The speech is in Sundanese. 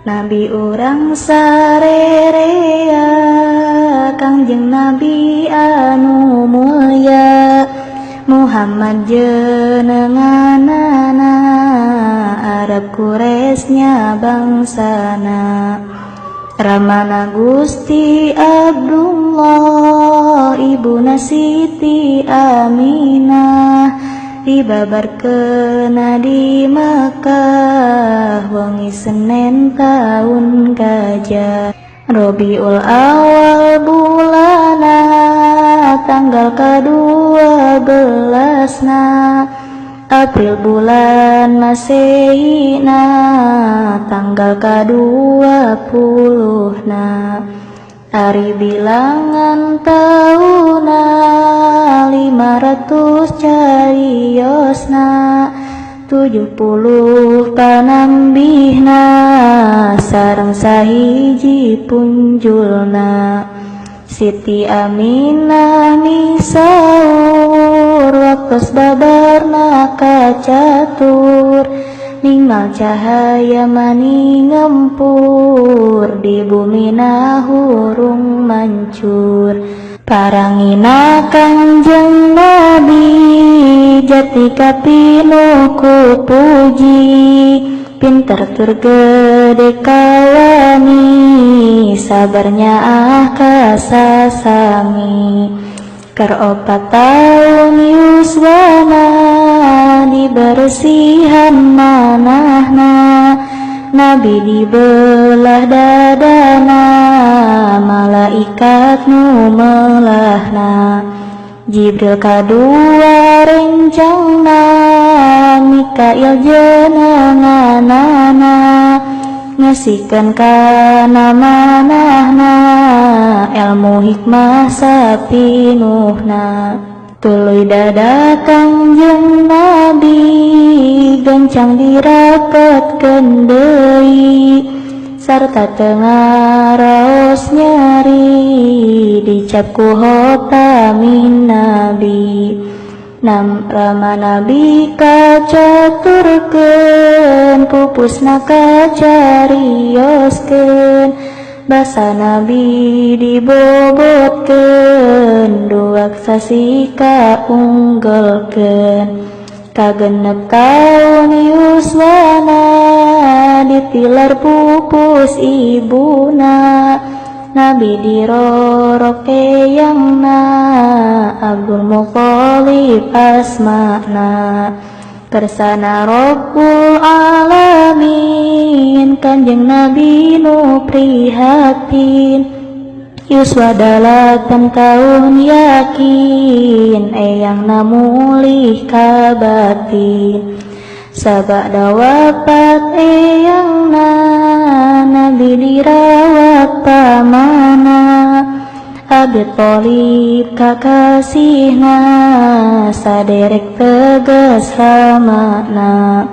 Nabi urang sarerea Kangjeng Nabi anu mulya Muhammad jenenganana Arab Quraisy bangsana Ramana Gusti Abdullah Ibuna Siti Aminah dibabarkeun di Makkah wengi Senen taun Gajah Rabiul Awal bulana tanggal ke-12 April bulan Masehina tanggal ke-20 Ari bilangan tauna 500 cariosna 70 panambihna sareng sahiji punjulna Siti Aminah misaur waktos babarna kacatur ninggal cahaya mani ngempur di bumi hurung mancur parangina Kangjeng Nabi jati kapinu ku puji pinter tur gede kalani sabarnya kasasami Ker 4 tahun yuswana dibersihan manahna Nabi dibelah dadana malaikat nu melahna Jibril kadua rencangna Mikail jenenganana ngasihkeun kana manahna ilmu hikmah sapinuhna tuluy dada Kangjeng Nabi gancang dirapetkeun deui sarta teu ngaraos nyari dicap ku hotamin Nabi Nama Nabi kacaturkeun pupusna kacarioskeun basa Nabi dibobotkeun duak sasi kaunggulkeun kagenep taun yuswana ditilar pupus ibuna Nabi dirorok eyangna Abdul Muthalib asmana kersana Rabbul Alamin Kanjeng Nabi nu prihatin yuswa dalatan taun yakin eyangna mulih ka batin sabada wafat eyangna Nabi dirawat pamana Abi Thalib kakasihna saderek tegas ramana